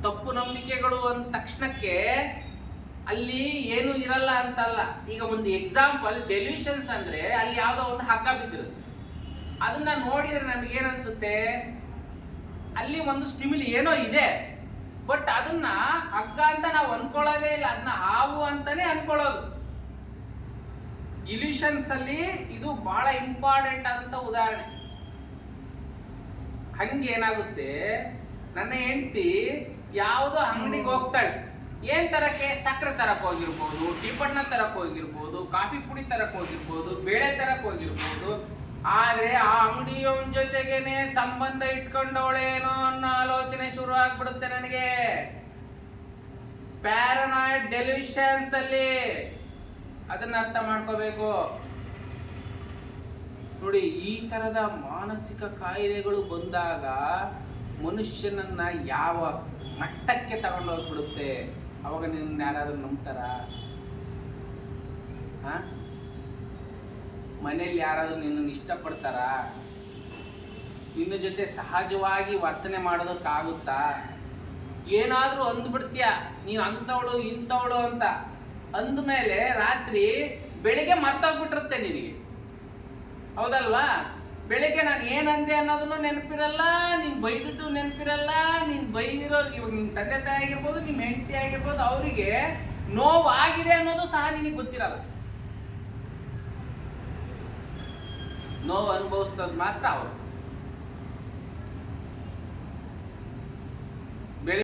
ತಪ್ಪು ನಂಬಿಕೆಗಳು ಅಂದ ತಕ್ಷಣಕ್ಕೆ ಅಲ್ಲಿ ಏನು ಇರಲ್ಲ ಅಂತಲ್ಲ. ಈಗ ಒಂದು ಎಕ್ಸಾಂಪಲ್ ಡೆಲ್ಯೂಷನ್ಸ್ ಅಂದ್ರೆ ಅಲ್ಲಿ ಯಾವ್ದೋ ಒಂದು ಹಗ್ಗ ಬಿದ್ದಿರುತ್ತೆ, ಅದನ್ನ ನೋಡಿದ್ರೆ ನಮ್ಗೆ ಏನ್ ಅನ್ಸುತ್ತೆ, ಅಲ್ಲಿ ಒಂದು ಸ್ಟಿಮಿಲಿ ಏನೋ ಇದೆ, ಬಟ್ ಅದನ್ನ ಹಗ್ಗ ಅಂತ ನಾವು ಅನ್ಕೊಳ್ಳೋದೇ ಇಲ್ಲ, ಅದನ್ನ ಹಾವು ಅಂತಾನೆ ಅನ್ಕೊಳ್ಳೋದು. ಇಲ್ಯೂಷನ್ಸ್ ಅಲ್ಲಿ ಇದು ಬಹಳ ಇಂಪಾರ್ಟೆಂಟ್ ಆದಂತ ಉದಾಹರಣೆ. ಹಂಗೆ ಏನಾಗುತ್ತೆ, ನನ್ನ ಹೆಂಡತಿ ಯಾವುದೋ ಅಂಗಡಿಗೆ ಹೋಗ್ತಾಳೆ, ಏನ್ ತರಕ್ಕೆ, ಸಕ್ಕರೆ ತರಕ್ ಹೋಗಿರ್ಬೋದು, ಟಿಪಣ್ಣ ತರಕ್ ಹೋಗಿರ್ಬೋದು, ಕಾಫಿ ಪುಡಿ ತರಕ್ ಹೋಗಿರ್ಬೋದು, ಬೇಳೆ ತರಕ್ ಹೋಗಿರ್ಬೋದು. ಆದ್ರೆ ಆ ಅಂಗಡಿಯವನ ಜೊತೆಗೇನೆ ಸಂಬಂಧ ಇಟ್ಕೊಂಡವಳೇನೋ ಅನ್ನೋ ಆಲೋಚನೆ ಶುರು ಆಗ್ಬಿಡುತ್ತೆ ನನಗೆ. ಪ್ಯಾರನಾಯ್ಡ್ ಡೆಲ್ಯೂಷನ್ಸ್ ಅಲ್ಲಿ ಅದನ್ನ ಅರ್ಥ ಮಾಡ್ಕೋಬೇಕು ನೋಡಿ. ಈ ತರದ ಮಾನಸಿಕ ಕಾಯಿಲೆಗಳು ಬಂದಾಗ ಮನುಷ್ಯನನ್ನ ಯಾವ ಮಟ್ಟಕ್ಕೆ ತಗೊಂಡೋಗ್ಬಿಡುತ್ತೆ. ಅವಾಗ ನಿನ್ನ ಯಾರಾದ್ರೂ ನಂಬ್ತಾರ? ಮನೇಲಿ ಯಾರಾದ್ರೂ ನಿನ್ನನ್ನು ಇಷ್ಟಪಡ್ತಾರ? ನಿನ್ನ ಜೊತೆ ಸಹಜವಾಗಿ ವರ್ತನೆ ಮಾಡೋದಕ್ಕಾಗುತ್ತಾ? ಏನಾದ್ರೂ ಅಂದ್ಬಿಡ್ತೀಯ ನೀನು ಅಂಥವಳು ಇಂಥವಳು ಅಂತ, ಅಂದಮೇಲೆ ರಾತ್ರಿ ಬೆಳಿಗ್ಗೆ ಮರ್ತೋಗ್ಬಿಟ್ಟಿರುತ್ತೆ ನಿನಗೆ, ಹೌದಲ್ವಾ? ಬೆಳಿಗ್ಗೆ ನಾನು ಏನಂದೆ ಅನ್ನೋದನ್ನು ನೆನಪಿರಲ್ಲ, ನೀನು ಬೈದಿದ್ದು ನೆನಪಿರಲ್ಲ, ನೀನು ಬೈದಿರೋರು, ಇವಾಗ ನಿನ್ನ ತಂದೆ ತಾಯಿ ಆಗಿರ್ಬೋದು, ನಿಮ್ಮ ಹೆಂಡತಿ ಆಗಿರ್ಬೋದು, ಅವರಿಗೆ ನೋವಾಗಿದೆ ಅನ್ನೋದು ಸಹ ನಿನಗೆ ಗೊತ್ತಿರಲ್ಲ. ನೋವು ಅನುಭವಿಸ್ತದ್ ಮಾತ್ರ ಅವರು.